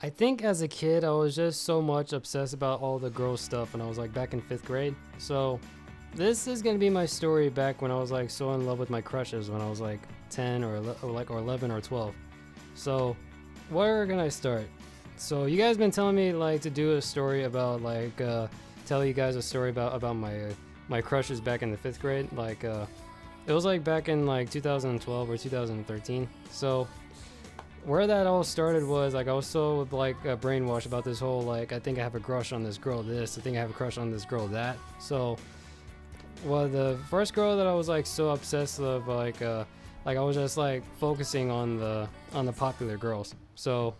I think as a kid, I was just so much obsessed about all the girl stuff when I was like back in 5th grade. So this is gonna be my story back when I was like so in love with my crushes when I was like 10 or 11 or 12. So where can I start? So you guys been telling me like to do a story about like tell you guys a story about my crushes back in the 5th grade. Like it was like back in like 2012 or 2013. So where that all started was like I was so like brainwashed about this whole like I think I have a crush on this girl this, I think I have a crush on this girl that. So well, the first girl that I was like so obsessed with like I was just like focusing on the popular girls. So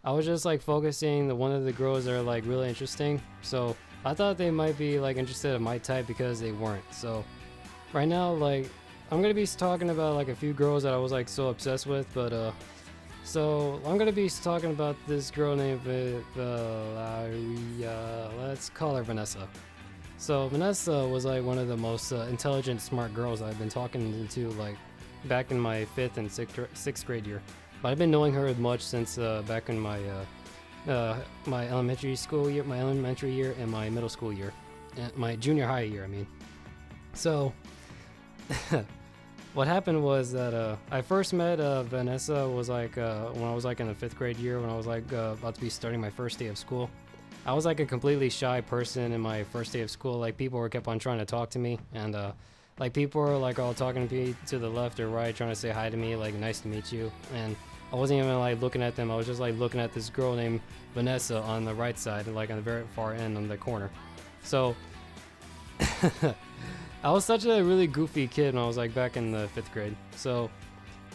I was just like focusing the one of the girls that are like really interesting. So I thought they might be like interested in my type because they weren't. So right now like I'm gonna be talking about like a few girls that I was like so obsessed with, but so I'm gonna be talking about this girl named let's call her Vanessa. So Vanessa was like one of the most intelligent, smart girls I've been talking to like back in my 5th and 6th grade year. But I've been knowing her as much since back in my my elementary school year, my elementary year, and my middle school year, and my junior high year. I mean, so. What happened was that I first met Vanessa was like when I was like in the 5th grade year when I was like about to be starting my first day of school. I was like a completely shy person in my first day of school. Like people were kept on trying to talk to me, and like people were like all talking to me to the left or right, trying to say hi to me, like nice to meet you. And I wasn't even like looking at them. I was just like looking at this girl named Vanessa on the right side, like on the very far end on the corner. So. I was such a really goofy kid when I was like back in the 5th grade. So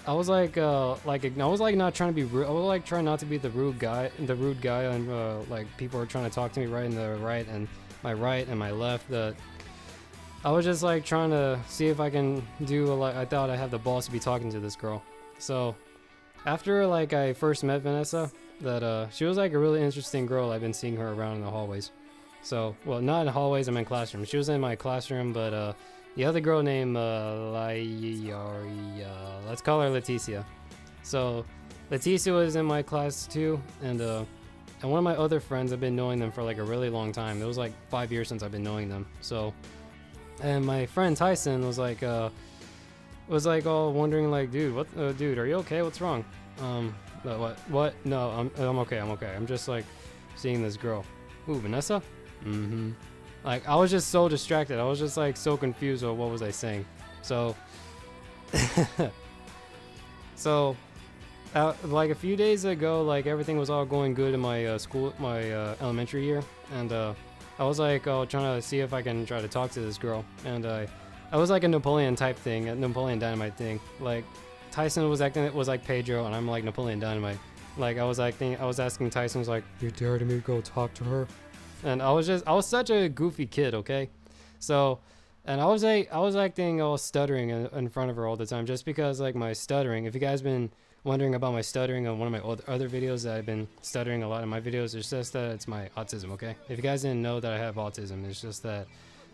I was like I was like not trying to be rude. I was like trying not to be the rude guy, and like people were trying to talk to me right in the right and my left. I was just like trying to see if I can do like I thought I had the balls to be talking to this girl. So after like I first met Vanessa, that she was like a really interesting girl. I've been seeing her around in the hallways. So, well, not in the hallways, I'm in classrooms. She was in my classroom, but the other girl named let's call her Leticia. So, Leticia was in my class too, and one of my other friends, I've been knowing them for like a really long time. It was like 5 years since I've been knowing them. So, and my friend Tyson was like all wondering like, dude, are you okay? What's wrong? What? No, I'm okay. I'm just like seeing this girl. Ooh, Vanessa? Mm-hmm. Like I was just so distracted. I was just like so confused of what was I saying. So like a few days ago, like everything was all going good in my elementary year, and I was like trying to see if I can try to talk to this girl, and I was like a Napoleon type thing, a Napoleon Dynamite thing. Like Tyson was like Pedro, and I'm like Napoleon Dynamite. Like I was asking Tyson, was like, you dare to me go talk to her? And I was such a goofy kid, okay? So, and I was acting all stuttering in front of her all the time, just because like my stuttering. If you guys been wondering about my stuttering on one of my other videos, that I've been stuttering a lot in my videos, it's just that it's my autism, okay? If you guys didn't know that I have autism, it's just that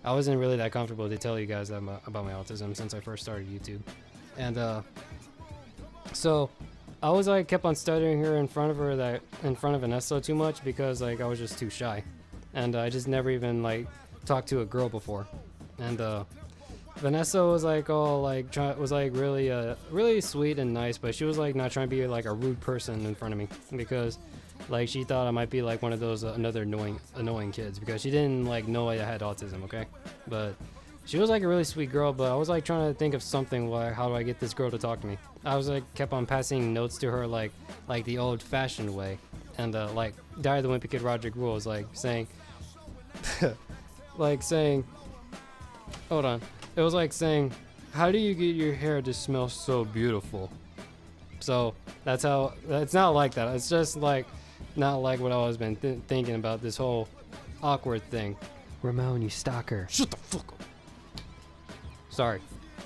I wasn't really that comfortable to tell you guys about my autism since I first started YouTube. And so I was like kept on stuttering her in front of Vanessa too much because like I was just too shy, and I just never even like talked to a girl before. And Vanessa was like all like was like really sweet and nice, but she was like not trying to be like a rude person in front of me because like she thought I might be like one of those another annoying kids because she didn't like know I had autism, okay? But she was like a really sweet girl, but I was like trying to think of something like how do I get this girl to talk to me. I was like kept on passing notes to her like the old-fashioned way, and like Diary of the Wimpy Kid Roderick rules, like saying hold on, it was like saying, how do you get your hair to smell so beautiful? So that's how, it's not like that, it's just like not like what I was been thinking about this whole awkward thing. Ramon, you stalker. Shut the fuck up. Sorry,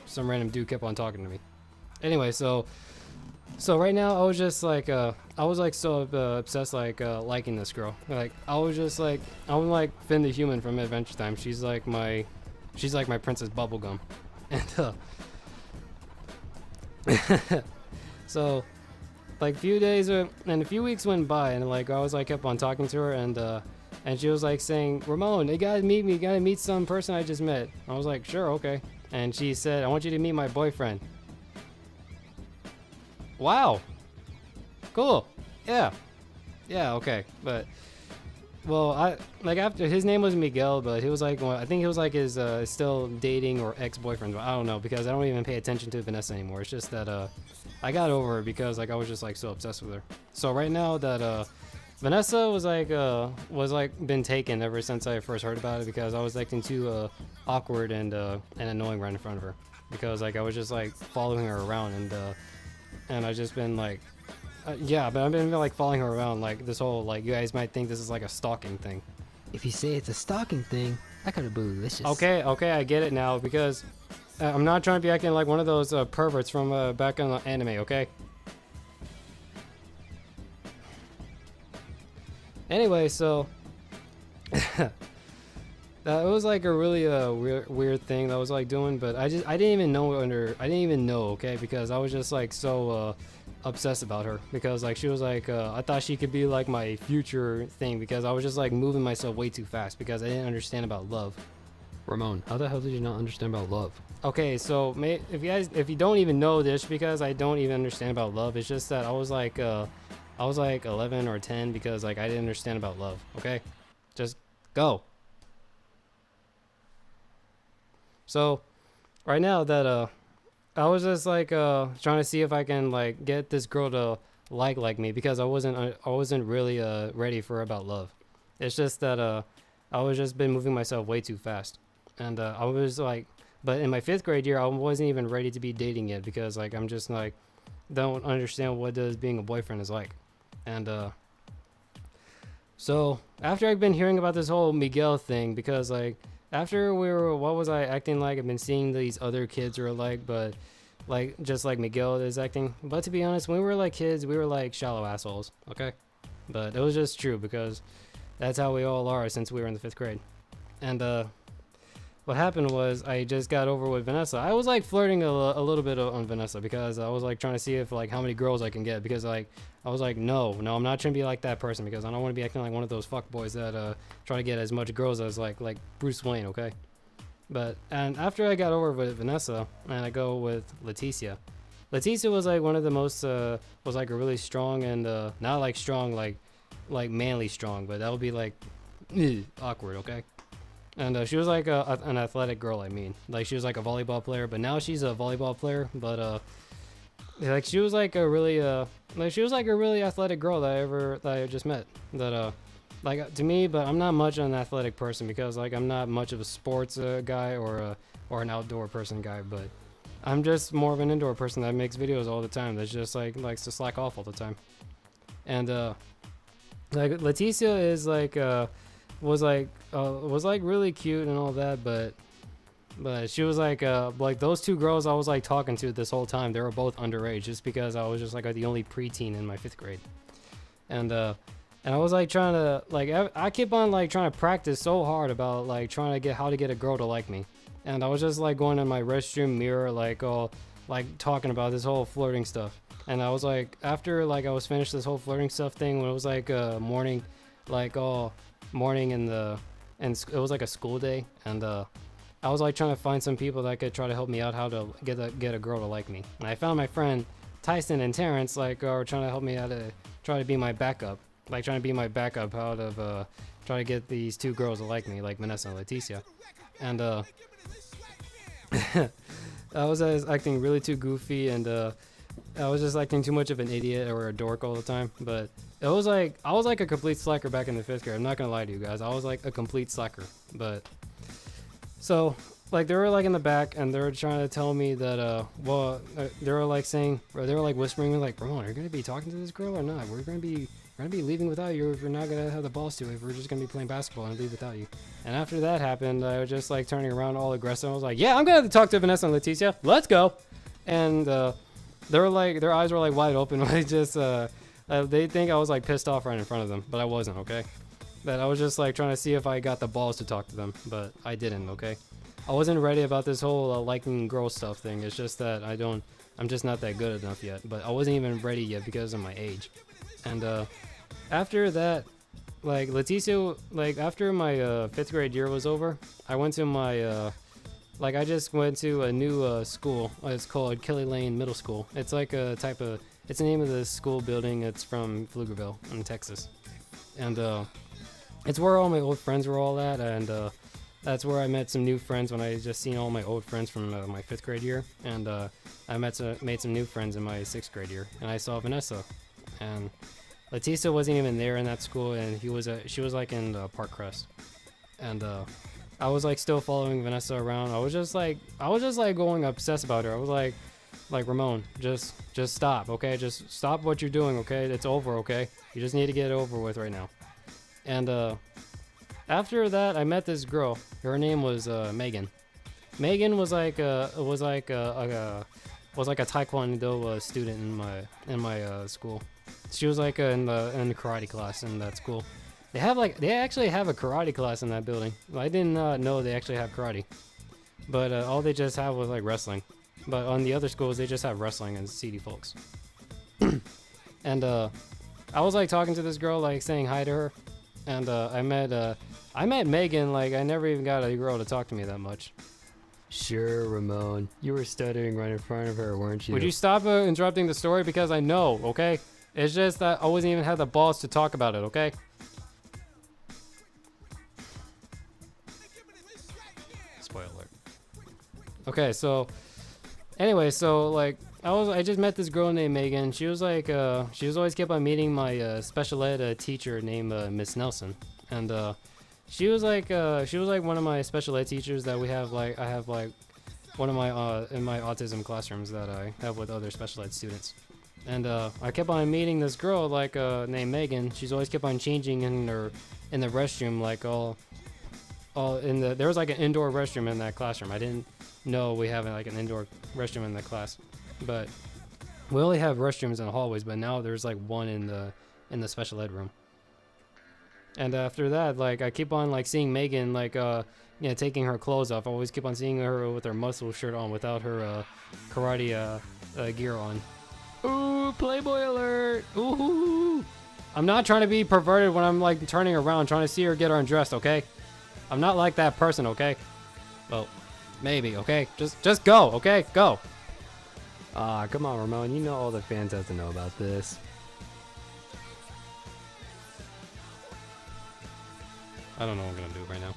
some random dude kept on talking to me. Anyway, so right now I was just like I was like so obsessed like liking this girl. Like I was just like I'm like Finn the Human from Adventure Time. She's like my Princess Bubblegum, and so like few days and a few weeks went by, and like I was like kept on talking to her, and she was like saying, Ramon, you gotta meet me, you gotta meet some person I just met. I was like, sure, okay. And she said, I want you to meet my boyfriend. Wow. Cool. Yeah. Yeah, okay. But well, after his name was Miguel, but he was like, well, I think he was like his still dating or ex-boyfriend. But I don't know, because I don't even pay attention to Vanessa anymore. It's just that I got over her because like I was just like so obsessed with her. So right now that Vanessa was like been taken ever since I first heard about it, because I was acting too awkward and annoying right in front of her, because like I was just like following her around, and I just been like. Yeah, but I've been like following her around like this whole like you guys might think this is like a stalking thing. If you say it's a stalking thing, that could have been delicious. Okay, I get it now, because I'm not trying to be acting like one of those perverts from back in the anime, okay? Anyway, so it was like a really weird thing that I was like doing, but I didn't even know, okay, because I was just like so obsessed about her, because like she was like I thought she could be like my future thing, because I was just like moving myself way too fast, because I didn't understand about love. Ramon, how the hell did you not understand about love? Okay, so if you don't even know this, because I don't even understand about love, it's just that I was like 11 or 10, because like I didn't understand about love. Okay, just go. So right now that I was just like trying to see if I can like get this girl to like me, because I wasn't really ready for about love. It's just that I was just been moving myself way too fast, and I was like, but in my 5th grade year I wasn't even ready to be dating yet, because like I'm just like don't understand what does being a boyfriend is like. And so after I've been hearing about this whole Miguel thing, because like after what was I acting like? I've been seeing these other kids are like, but like just like Miguel is acting. But to be honest, when we were like kids, we were like shallow assholes, okay? But it was just true, because that's how we all are since we were in the 5th grade. And what happened was I just got over with Vanessa. I was like flirting a little bit on Vanessa, because I was like trying to see if like how many girls I can get, because like I was like no, I'm not trying to be like that person, because I don't want to be acting like one of those fuck boys that try to get as much girls as like Bruce Wayne, okay? And after I got over with Vanessa and I go with Leticia was like one of the most was like a really strong and not like strong like manly strong, but that would be like awkward, okay? And she was like an athletic girl. I mean, like she was like a volleyball player, but now she's a volleyball player. But like she was like a really athletic girl that I just met. That like to me, but I'm not much an athletic person, because like I'm not much of a sports guy or an outdoor person guy. But I'm just more of an indoor person that makes videos all the time. That's just like likes to slack off all the time. And like Leticia is like was like really cute and all that, but she was like those two girls I was like talking to this whole time, they were both underage, just because I was just like the only preteen in my 5th grade. And I was like trying to like I keep on like trying to practice so hard about like trying to get how to get a girl to like me. And I was just like going in my restroom mirror like all like talking about this whole flirting stuff. And I was like, after like I was finished this whole flirting stuff thing, when it was like morning, like all morning and it was like a school day, and I was like trying to find some people that could try to help me out how to get a girl to like me. And I found my friend Tyson and Terrence like are trying to help me out to try to be my backup, like trying to be my backup out of try to get these two girls to like me, like Vanessa and Leticia. And I was acting really too goofy, and I was just acting too much of an idiot or a dork all the time. But it was like I was like a complete slacker back in the 5th grade. I'm not gonna lie to you guys, I was like a complete slacker. But so like they were like in the back, and they were trying to tell me that they were like saying, or they were like whispering me like, Ramon, are you gonna be talking to this girl or not? We're gonna be leaving without you if you're not gonna have the balls to. If we're just gonna be playing basketball and leave without you. And after that happened, I was just like turning around all aggressive. I was like, yeah, I'm gonna have to talk to Vanessa and Leticia. Let's go. And they were like, their eyes were like wide open. I just they think I was like pissed off right in front of them, but I wasn't, okay? That I was just like trying to see if I got the balls to talk to them, but I didn't, okay? I wasn't ready about this whole liking girl stuff thing. It's just that I'm just not that good enough yet. But I wasn't even ready yet because of my age. And after that, like Leticia, like after my 5th grade year was over, I went to my like I just went to a new school. It's called Kelly Lane Middle School. It's like a type of, it's the name of the school building. It's from Pflugerville in Texas, and it's where all my old friends were all at, and that's where I met some new friends when I just seen all my old friends from my 5th grade year, and I made some new friends in my 6th grade year, and I saw Vanessa, and Leticia wasn't even there in that school, and she was like in Park Crest, and I was like still following Vanessa around. I was just like going obsessed about her. I was like Ramon, just stop, okay? Just stop what you're doing, okay? It's over, okay? You just need to get it over with right now. And after that, I met this girl. Her name was Megan. Megan was like a taekwondo student in my school. She was like in the karate class in that school. They actually have a karate class in that building. I did not know they actually have karate, but all they just have was like wrestling. But on the other schools, they just have wrestling and CD folks. And I was like talking to this girl, like saying hi to her, and I met Megan. Like I never even got a girl to talk to me that much. Sure, Ramon. You were stuttering right in front of her, weren't you? Would you stop interrupting the story? Because I know, okay? It's just that I wasn't even had the balls to talk about it, okay? Spoiler alert. Okay, so anyway, so like I just met this girl named Megan. She was like she was always kept on meeting my special ed teacher named Miss Nelson, and she was like one of my special ed teachers that we have. Like I have like one of my in my autism classrooms that I have with other special ed students, and I kept on meeting this girl like named Megan. She's always kept on changing in the restroom, like all in the, there was like an indoor restroom in that classroom. I didn't know we have like an indoor restroom in the class, but we only have restrooms in the hallways, but now there's like one in the special ed room. And after that, like I keep on like seeing Megan like taking her clothes off. I always keep on seeing her with her muscle shirt on without her karate gear on. Ooh, Playboy alert! Ooh! I'm not trying to be perverted when I'm like turning around trying to see her get her undressed, okay? I'm not like that person, okay? Well, maybe, okay? Just go, okay? Go. Ah, come on, Ramon. You know all the fans have to know about this. I don't know what I'm gonna do right now.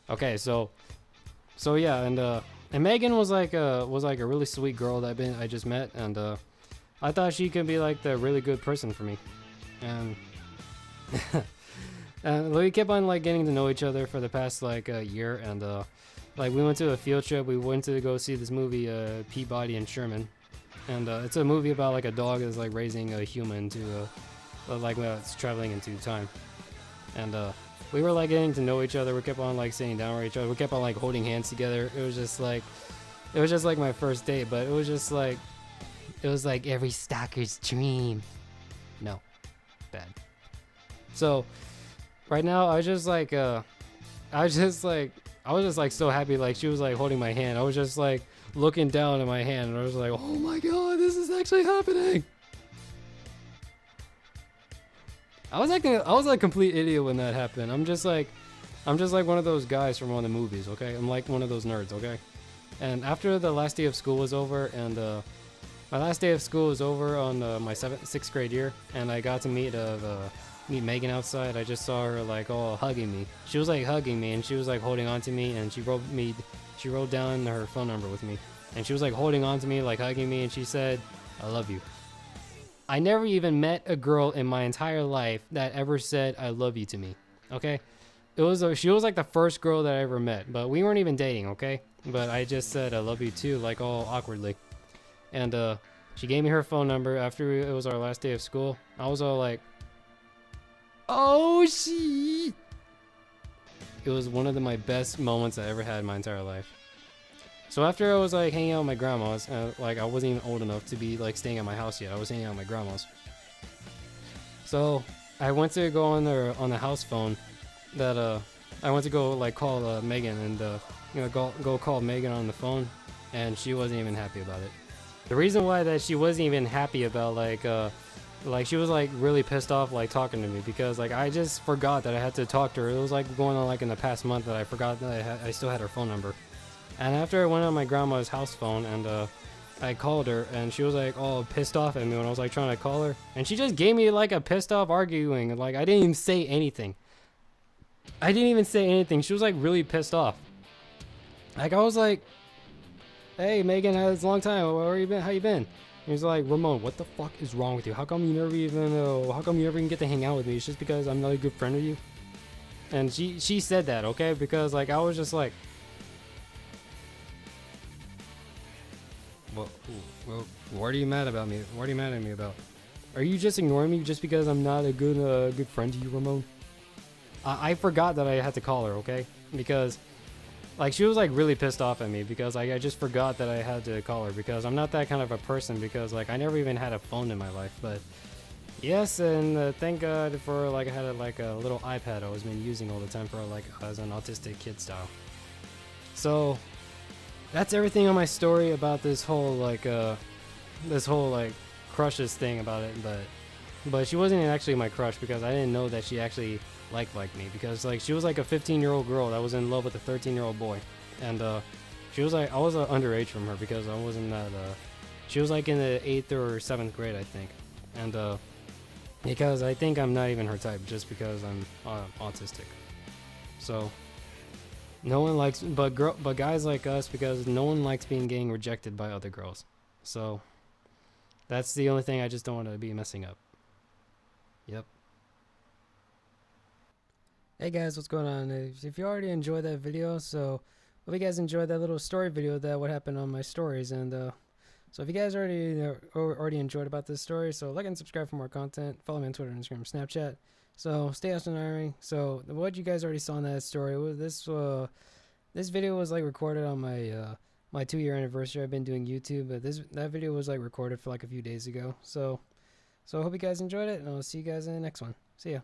Okay, so yeah, and Megan was like a really sweet girl that I just met, and I thought she could be like the really good person for me, and and we kept on like getting to know each other for the past like a year, and like we went to a field trip. We went to go see this movie, Peabody and Sherman, and it's a movie about like a dog that's like raising a human to like it's traveling into time, and we were like getting to know each other. We kept on like sitting down with each other. We kept on like holding hands together. It was just like my first date, but it was like every stalker's dream. No, bad. So right now I was just like so happy. Like she was like holding my hand. I was just like looking down at my hand, and I was like, oh my god, this is actually happening. I was like a complete idiot when that happened. I'm just like one of those guys from one of the movies, okay? I'm like one of those nerds, okay? And after the last day of school was over, and my last day of school was over on my 6th grade year, and I got to meet Megan outside. I just saw her like all hugging me. She was like hugging me, and she was like holding on to me, and she wrote down her phone number with me, and she was like holding on to me, like hugging me, and she said, "I love you." I never even met a girl in my entire life that ever said "I love you" to me. Okay, she was like the first girl that I ever met, but we weren't even dating. Okay, but I just said "I love you" too, like all awkwardly, and she gave me her phone number after it was our last day of school. I was all like, "Oh shit!" It was one of my best moments I ever had in my entire life. So after I was like hanging out with my grandma's, like I wasn't even old enough to be like staying at my house yet. I was hanging out with my grandma's. So I went to go on the house phone that I went to go like call Megan and go call Megan on the phone, and she wasn't even happy about it. The reason why that she wasn't even happy about like she was like really pissed off like talking to me because like I just forgot that I had to talk to her. It was like going on like in the past month that I forgot that I still had her phone number. And after I went on my grandma's house phone and I called her and she was like all pissed off at me when I was like trying to call her, and she just gave me like a pissed off arguing. Like I didn't even say anything. I didn't even say anything. She was like really pissed off. Like I was like, "Hey Megan, it's a long time. Where you been? How you been?" He was like, "Ramon, what the fuck is wrong with you? How come you never even get to hang out with me? It's just because I'm not a good friend of you?" And she said that, okay? Because like I was just like, well, what are you mad about me? What are you mad at me about? Are you just ignoring me just because I'm not a good friend to you, Ramon? I forgot that I had to call her, okay? Because like she was like really pissed off at me because like I just forgot that I had to call her because I'm not that kind of a person, because like I never even had a phone in my life. But yes, and thank God for like I had a little iPad I was been using all the time for like as an autistic kid style. So that's everything on my story about this whole like crushes thing about it. But she wasn't actually my crush because I didn't know that she actually liked me, because like she was like a 15-year-old girl that was in love with a 13-year-old boy, and she was like I was underage from her because I wasn't that she was like in the 8th or 7th grade, I think, and because I think I'm not even her type just because I'm autistic. So no one likes but guys like us, because no one likes getting rejected by other girls. So that's the only thing I just don't want to be messing up. Yep. Hey guys, what's going on? If you already enjoyed that video, so hope you guys enjoyed that little story video that what happened on my stories, and so if you guys already enjoyed about this story, so like and subscribe for more content. Follow me on Twitter, Instagram, Snapchat. So stay awesome, Irving. So what you guys already saw in that story was this video was like recorded on my my 2-year anniversary. I've been doing YouTube, but that video was like recorded for like a few days ago. So I hope you guys enjoyed it, and I'll see you guys in the next one. See ya.